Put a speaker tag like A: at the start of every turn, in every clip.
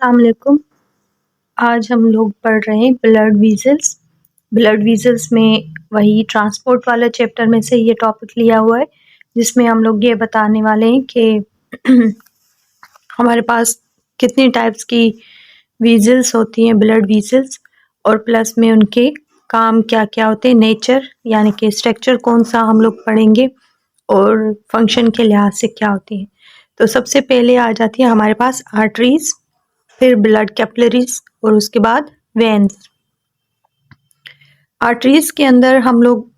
A: अस्सलाम वालेकुम। आज हम लोग पढ़ रहे हैं ब्लड वीजल्स। ब्लड वीजल्स में वही ट्रांसपोर्ट वाला चैप्टर में से ये टॉपिक लिया हुआ है, जिसमें हम लोग ये बताने वाले हैं कि हमारे पास कितनी टाइप्स की वीजल्स होती हैं, ब्लड वीजल्स, और प्लस में उनके काम क्या क्या होते हैं, नेचर यानी कि स्ट्रक्चर कौन सा हम लोग पढ़ेंगे और फंक्शन के लिहाज से क्या होती हैं। तो सबसे पहले आ जाती है हमारे पास आर्टरीज, फिर ब्लड कैपिलरीज और उसके बाद वेन्स। आर्टरीज के अंदर हम लोग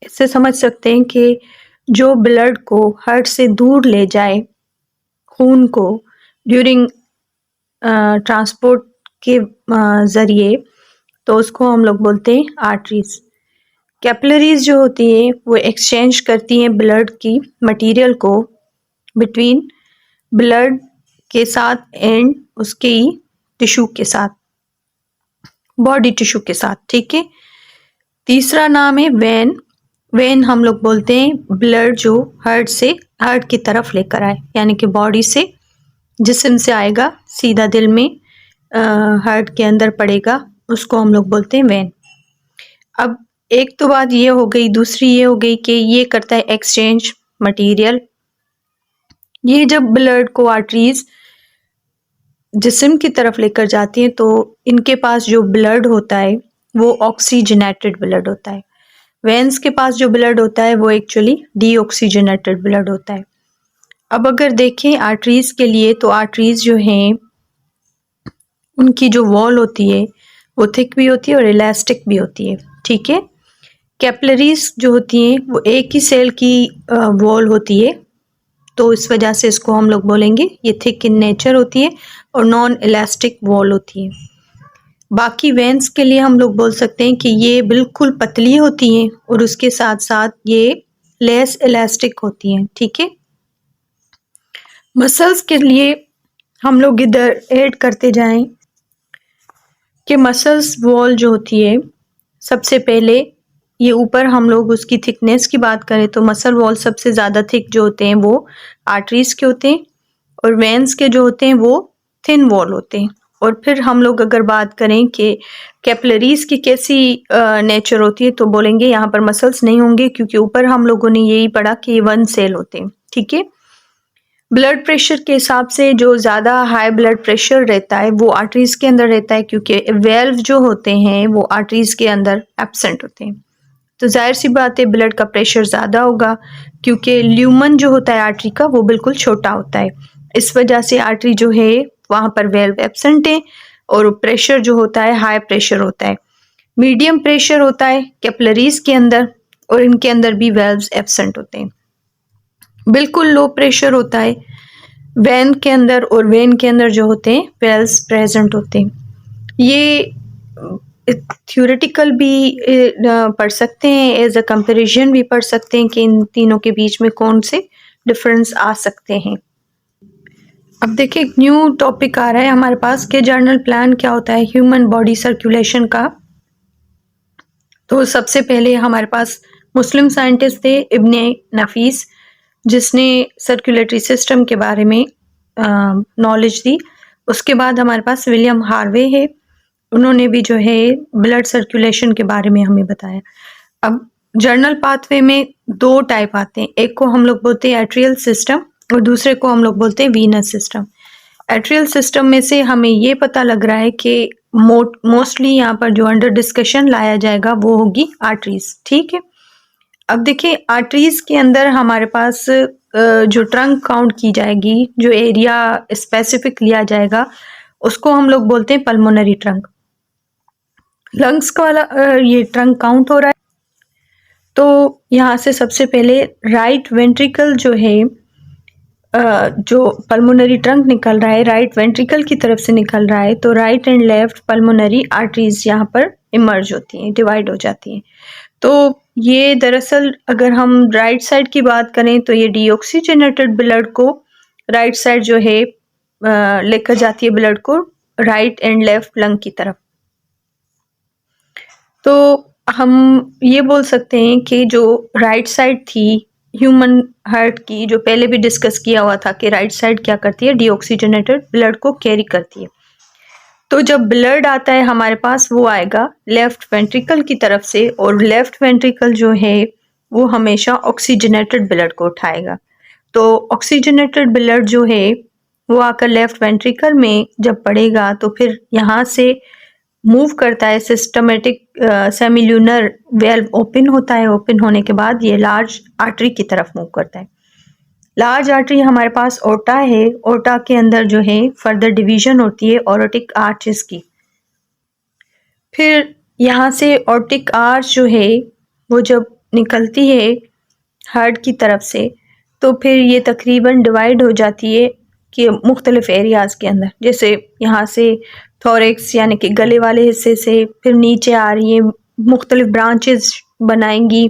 A: इससे समझ सकते हैं कि जो ब्लड को हार्ट से दूर ले जाए, खून को ड्यूरिंग ट्रांसपोर्ट के ज़रिए, तो उसको हम लोग बोलते हैं आर्टरीज। कैपिलरीज जो होती है वो एक्सचेंज करती हैं ब्लड की मटेरियल को बिटवीन ब्लड के साथ एंड उसके टिश्यू के साथ, बॉडी टिश्यू के साथ। ठीक है। तीसरा नाम है वेन। वेन हम लोग बोलते हैं ब्लड जो हार्ट की तरफ लेकर आए, यानी कि बॉडी से, जिस्म से आएगा सीधा दिल में, हार्ट के अंदर पड़ेगा, उसको हम लोग बोलते हैं वेन। अब एक तो बात ये हो गई, दूसरी ये हो गई कि ये करता है एक्सचेंज मटेरियल। ये जब ब्लड को आर्टरीज जिस्म की तरफ लेकर जाती हैं तो इनके पास जो ब्लड होता है वो ऑक्सीजनेटेड ब्लड होता है। वेन्स के पास जो ब्लड होता है वो एक्चुअली डीऑक्सीजनेटेड ब्लड होता है। अब अगर देखें आर्टरीज के लिए, तो आर्टरीज जो हैं उनकी जो वॉल होती है वो थिक भी होती है और इलास्टिक भी होती है। ठीक है। कैपिलरीज जो होती हैं वो एक ही सेल की वॉल होती है, तो इस वजह से इसको हम लोग बोलेंगे ये थिक इन नेचर होती है और नॉन इलास्टिक वॉल होती है। बाकी वेन्स के लिए हम लोग बोल सकते हैं कि ये बिल्कुल पतली होती हैं और उसके साथ साथ ये लेस इलास्टिक होती हैं। ठीक है। मसल्स के लिए हम लोग इधर ऐड करते जाएं कि मसल्स वॉल जो होती है, सबसे पहले ये ऊपर हम लोग उसकी थिकनेस की बात करें तो मसल वॉल सबसे ज़्यादा थिक जो होते हैं वो आर्टरीज के होते हैं, और वेन्स के जो होते हैं वो थिन वॉल होते हैं। और फिर हम लोग अगर बात करें कि कैपिलरीज की कैसी नेचर होती है, तो बोलेंगे यहाँ पर मसल्स नहीं होंगे, क्योंकि ऊपर हम लोगों ने यही पढ़ा कि वन सेल होते हैं। ठीक है। ब्लड प्रेशर के हिसाब से जो ज़्यादा हाई ब्लड प्रेशर रहता है वो आर्टरीज के अंदर रहता है, क्योंकि वेल्व जो होते हैं वो आर्टरीज के अंदर एब्सेंट होते हैं। तो जाहिर सी बात है ब्लड का प्रेशर ज़्यादा होगा, क्योंकि ल्यूमन जो होता है आर्टरी का वो बिल्कुल छोटा होता है। इस वजह से आर्टरी जो है वहाँ पर वेल्व एब्सेंट है और प्रेशर जो होता है हाई प्रेशर होता है। मीडियम प्रेशर होता है कैपिलरीज के अंदर और इनके अंदर भी वेल्व्स एब्सेंट होते हैं। बिल्कुल लो प्रेशर होता है वेन के अंदर, और वेन के अंदर जो होते हैं वेल्व्स प्रेजेंट होते हैं। ये थ्योरेटिकल भी पढ़ सकते हैं, एज अ कंपैरिजन भी पढ़ सकते हैं कि इन तीनों के बीच में कौन से डिफरेंस आ सकते हैं। अब देखिए एक न्यू टॉपिक आ रहा है हमारे पास कि जर्नल प्लान क्या होता है ह्यूमन बॉडी सर्कुलेशन का। तो सबसे पहले हमारे पास मुस्लिम साइंटिस्ट थे इब्ने नफीस, जिसने सर्कुलेटरी सिस्टम के बारे में नॉलेज दी। उसके बाद हमारे पास विलियम हार्वे है, उन्होंने भी जो है ब्लड सर्कुलेशन के बारे में हमें बताया। अब जर्नल पाथवे में दो टाइप आते हैं, एक को हम लोग बोलते हैं एट्रियल सिस्टम और दूसरे को हम लोग बोलते हैं वीनस सिस्टम। एट्रियल सिस्टम में से हमें ये पता लग रहा है कि मोस्टली यहाँ पर जो अंडर डिस्कशन लाया जाएगा वो होगी आर्टरीज। ठीक है। अब देखिए आर्टरीज के अंदर हमारे पास जो ट्रंक काउंट की जाएगी, जो एरिया स्पेसिफिक लिया जाएगा, उसको हम लोग बोलते हैं पल्मोनरी ट्रंक। लंग्स का वाला ये ट्रंक काउंट हो रहा है, तो यहाँ से सबसे पहले राइट वेंट्रिकल जो है, जो पल्मोनरी ट्रंक निकल रहा है राइट वेंट्रिकल की तरफ से निकल रहा है, तो right and left pulmonary arteries यहाँ पर इमर्ज होती हैं, डिवाइड हो जाती हैं। तो ये दरअसल अगर हम राइट साइड की बात करें तो ये डीऑक्सीजनेटेड ब्लड को राइट साइड जो है लेकर जाती है ब्लड को राइट एंड लेफ्ट लंग की तरफ। तो हम ये बोल सकते हैं कि जो राइट साइड थी ह्यूमन हार्ट की, जो पहले भी डिस्कस किया हुआ था कि राइट साइड क्या करती है, डीऑक्सीजनेटेड ब्लड को कैरी करती है। तो जब ब्लड आता है हमारे पास वो आएगा लेफ्ट वेंट्रिकल की तरफ से, और लेफ्ट वेंट्रिकल जो है वो हमेशा ऑक्सीजनेटेड ब्लड को उठाएगा। तो ऑक्सीजनेटेड ब्लड जो है वो आकर लेफ्ट वेंट्रिकल में जब पड़ेगा तो फिर यहाँ से मूव करता है सिस्टमेटिक सेमिल्यूनर वेल्व ओपन होता है। ओपन होने के बाद ये लार्ज आर्टरी की तरफ मूव करता है। लार्ज आर्टरी हमारे पास ओटा है। ओटा के अंदर जो है फर्दर डिवीजन होती है ऑर्टिक आर्चेस की। फिर यहाँ से ऑर्टिक आर्च जो है वो जब निकलती है हार्ट की तरफ से, तो फिर ये तकरीबन डिवाइड हो जाती है कि मुख्तलिफ एरियाज़ के अंदर। जैसे यहाँ से थोरेक्स यानी कि गले वाले हिस्से से फिर नीचे आ रही है, मुख्तलिफ ब्रांचेस बनाएंगी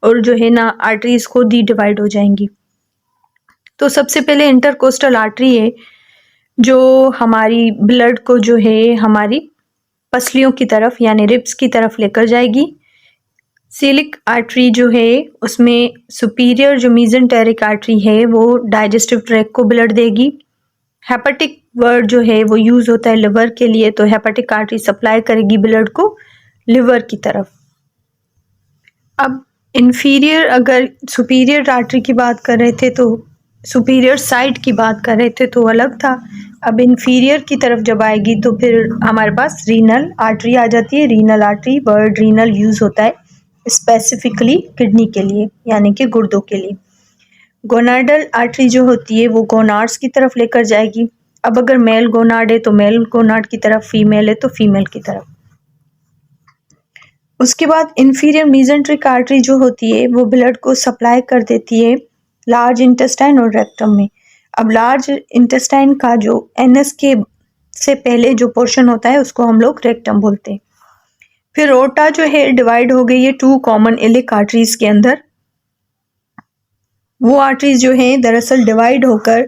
A: और जो है ना आर्टरीज खुद ही डिवाइड हो जाएंगी। तो सबसे पहले इंटरकोस्टल आर्टरी है जो हमारी ब्लड को जो है हमारी पसलियों की तरफ यानी रिब्स की तरफ लेकर जाएगी। सीलिक आर्टरी जो है उसमें सुपीरियर जो मीजेंटेरिक आर्टरी है वो डाइजेस्टिव ट्रैक्ट को ब्लड देगी। हेपेटिक वर्ड जो है वो यूज होता है लिवर के लिए, तो हेपेटिक आर्टरी सप्लाई करेगी ब्लड को लिवर की तरफ। अब इंफीरियर, अगर सुपीरियर आर्टरी की बात कर रहे थे तो सुपीरियर साइड की बात कर रहे थे तो अलग था। अब इंफीरियर की तरफ जब आएगी तो फिर हमारे पास रीनल आर्टरी आ जाती है। Renal artery, word renal use होता है स्पेसिफिकली किडनी के लिए यानी कि गुर्दों के लिए। गोनाडल आर्टरी जो होती है वो गोनाड्स की तरफ लेकर जाएगी। अब अगर मेल गोनाड है तो मेल गोनाड की तरफ, फीमेल है तो फीमेल की तरफ। उसके बाद इंफीरियर मीजेंट्रिक आर्टरी जो होती है वो ब्लड को सप्लाई कर देती है लार्ज इंटेस्टाइन और रेक्टम में। अब लार्ज इंटेस्टाइन का जो एनएस के से पहले जो पोर्शन होता है उसको हम लोग रेक्टम बोलते हैं। फिर ओटा जो है डिवाइड हो गई है टू कॉमन इलिक आर्टरीज के अंदर। वो आर्टरीज जो हैं दरअसल डिवाइड होकर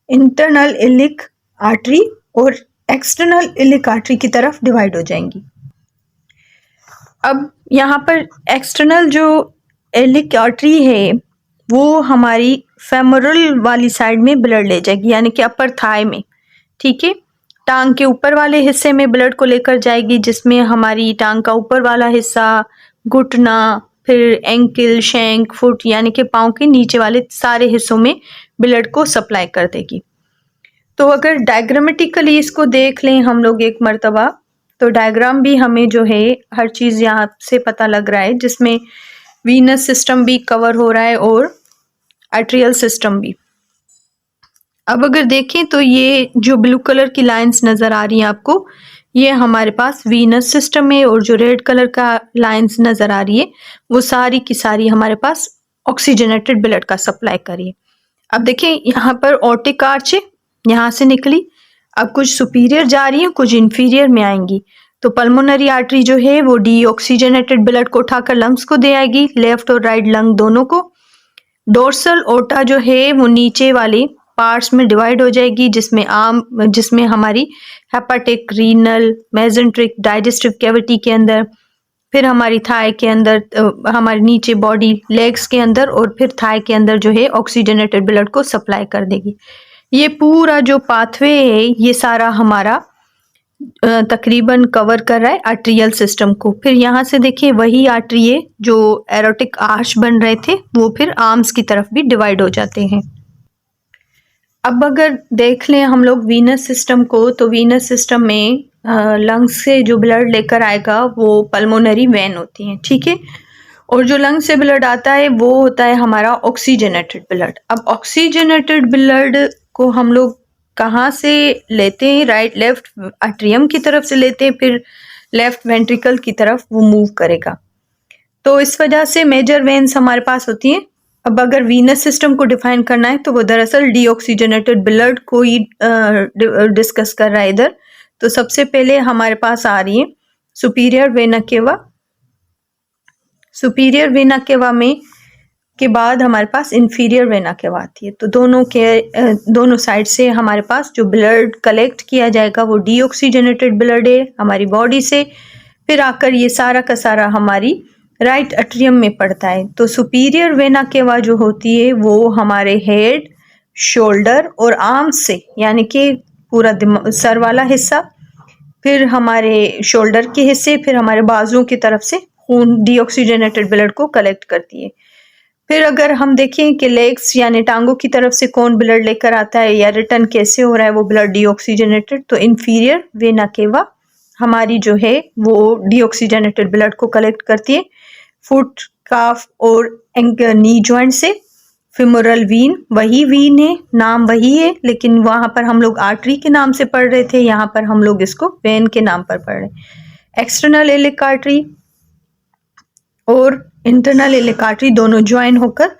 A: इंटरनल इलिक आर्टरी और एक्सटर्नल इलिक आर्टरी की तरफ डिवाइड हो जाएंगी। अब यहाँ पर एक्सटर्नल जो इलिक आर्टरी है वो हमारी फेमोरल वाली साइड में ब्लड ले जाएगी यानी कि अपर थाई में, ठीक है। टांग के ऊपर वाले हिस्से में ब्लड को लेकर जाएगी जिसमें हमारी टांग का ऊपर वाला हिस्सा, घुटना, फिर एंकल, शैंक, फुट यानी कि पाँव के नीचे वाले सारे हिस्सों में ब्लड को सप्लाई कर देगी। तो अगर डायग्रामेटिकली इसको देख लें हम लोग एक मर्तबा, तो डायग्राम भी हमें जो है हर चीज़ यहाँ से पता लग रहा है जिसमें वीनस सिस्टम भी कवर हो रहा है और आर्ट्रियल सिस्टम भी। अब अगर देखें तो ये जो ब्लू कलर की लाइंस नज़र आ रही हैं आपको, ये हमारे पास वीनस सिस्टम है, और जो रेड कलर का लाइंस नज़र आ रही है वो सारी की सारी हमारे पास ऑक्सीजनेटेड ब्लड का सप्लाई करिए। अब देखें यहाँ पर ऑर्टिक आर्च है, यहाँ से निकली, अब कुछ सुपीरियर जा रही है, कुछ इंफीरियर में आएंगी। तो पल्मोनरी आर्टरी जो है वो डीऑक्सीजनेटेड ब्लड को उठाकर लंग्स को दे आएगी, लेफ्ट और राइट लंग दोनों को। डोर्सल ओटा जो है वो नीचे वाले पार्ट्स में डिवाइड हो जाएगी जिसमें हमारी hepatic, renal, mesenteric, digestive cavity के अंदर, फिर हमारी थाई के अंदर, हमारे नीचे बॉडी लेग्स के अंदर, और फिर थाई के अंदर जो है ऑक्सीजनेटेड ब्लड को सप्लाई कर देगी। ये पूरा जो पाथवे है ये सारा हमारा तकरीबन कवर कर रहा है आर्ट्रियल सिस्टम को। फिर यहाँ से देखिए वही आर्टरी है जो एरोटिक आर्च बन रहे थे वो फिर आर्म्स की तरफ भी डिवाइड हो जाते हैं। अब अगर देख लें हम लोग वीनस सिस्टम को, तो वीनस सिस्टम में लंग्स से जो ब्लड लेकर आएगा वो पल्मोनरी वेन होती हैं, ठीक है। और जो लंग से ब्लड आता है वो होता है हमारा ऑक्सीजनेटेड ब्लड। अब ऑक्सीजनेटेड ब्लड को हम लोग कहाँ से लेते हैं? राइट लेफ्ट आर्ट्रियम की तरफ से लेते हैं, फिर लेफ्ट वेंट्रिकल की तरफ वो मूव करेगा। तो इस वजह से मेजर वेन्स हमारे पास होती हैं। अब अगर वीनस सिस्टम को डिफाइन करना है तो वो दरअसल डीऑक्सीजनेटेड ब्लड को ही डिस्कस कर रहा है इधर। तो सबसे पहले हमारे पास आ रही है superior vena cava. Superior vena cava में के बाद हमारे पास इंफीरियर वेना केवा आती है। तो दोनों साइड से हमारे पास जो ब्लड कलेक्ट किया जाएगा वो डीऑक्सीजनेटेड ब्लड है हमारी बॉडी से, फिर आकर ये सारा का सारा हमारी राइट एट्रियम में पड़ता है। तो सुपीरियर वेना केवा जो होती है वो हमारे हेड, शोल्डर और आर्म से यानी कि पूरा सर वाला हिस्सा, फिर हमारे शोल्डर के हिस्से, फिर हमारे बाजुओं की तरफ से खून डीऑक्सीजनेटेड ब्लड को कलेक्ट करती है। फिर अगर हम देखें कि लेग्स यानी टांगों की तरफ से कौन ब्लड लेकर आता है या रिटर्न कैसे हो रहा है वो ब्लड डीऑक्सीजनेटेड, तो इंफीरियर वेना केवा हमारी जो है वो डीऑक्सीजनेटेड ब्लड को कलेक्ट करती है फुट, काफ और नी जॉइंट से। फिमोरल वीन वही वीन है, नाम वही है, लेकिन वहां पर हम लोग आर्टरी के नाम से पढ़ रहे थे, यहाँ पर हम लोग इसको वेन के नाम पर पढ़ रहे हैं। एक्सटर्नल इलिक आर्टरी और इंटरनल इलिक आर्टरी दोनों ज्वाइन होकर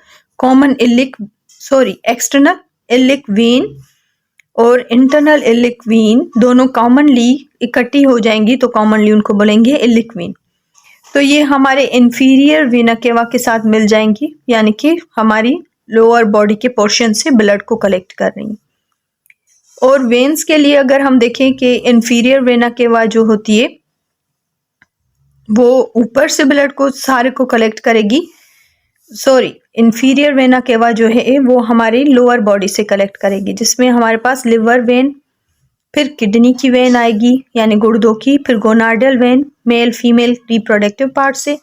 A: एक्सटर्नल इलिक वेन और इंटरनल इलिक वेन दोनों कॉमनली इकट्ठी हो जाएंगी तो कॉमनली उनको बोलेंगे इलिक वेन। तो ये हमारे इंफीरियर वेना केवा के साथ मिल जाएंगी, यानी कि हमारी लोअर बॉडी के पोर्शन से ब्लड को कलेक्ट कर रही हैं। और वेन्स के लिए अगर हम देखें कि इंफीरियर वेना केवा जो होती है वो ऊपर से ब्लड को सारे को कलेक्ट करेगी। इंफीरियर वेना केवा जो है वो हमारी लोअर बॉडी से कलेक्ट करेगी, जिसमें हमारे पास लिवर वेन, फिर किडनी की वेन आएगी यानी गुर्दों की, फिर gonadal when male female reproductive part से,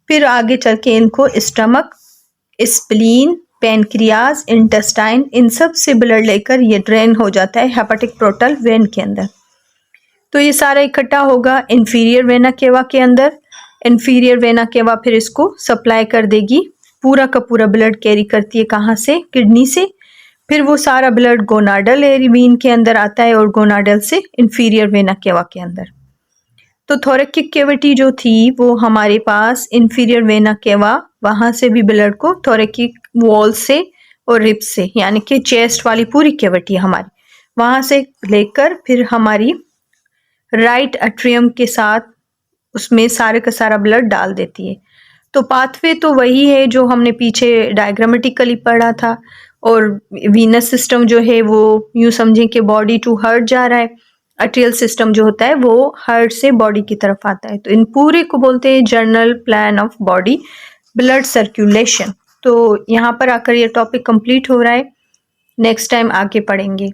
A: फिर आगे चल के इनको स्टमक, स्प्लीन, पैनक्रियाज, इंटेस्टाइन, इन सब से ब्लड लेकर ये ड्रेन हो जाता है हेपेटिक पोर्टल वेन के अंदर। तो ये सारा इकट्ठा होगा इंफीरियर वेना केवा के अंदर। इंफीरियर वेना केवा फिर इसको सप्लाई कर देगी, पूरा का पूरा ब्लड कैरी करती है कहाँ से, किडनी से। फिर वो सारा ब्लड गोनाडल वेन के अंदर आता है और गोनाडल से इंफीरियर वेना केवा के अंदर। तो थोरेकिक कैविटी जो थी वो हमारे पास इंफीरियर वेना केवा, वहां से भी ब्लड को थोरेकिक वॉल से और रिब्स से, यानी कि चेस्ट वाली पूरी कैविटी हमारी, वहां से लेकर फिर हमारी राइट एट्रियम के साथ उसमें सारे का सारा ब्लड डाल देती है। तो पाथवे तो वही है जो हमने पीछे डायग्रामेटिकली पढ़ा था। और वीनस सिस्टम जो है वो यूं समझें कि बॉडी टू हार्ट जा रहा है, अट्रियल सिस्टम जो होता है वो हार्ट से बॉडी की तरफ आता है। तो इन पूरे को बोलते हैं journal plan of body blood circulation. तो यहाँ पर आकर ये टॉपिक कंप्लीट हो रहा है, नेक्स्ट टाइम आगे पढ़ेंगे।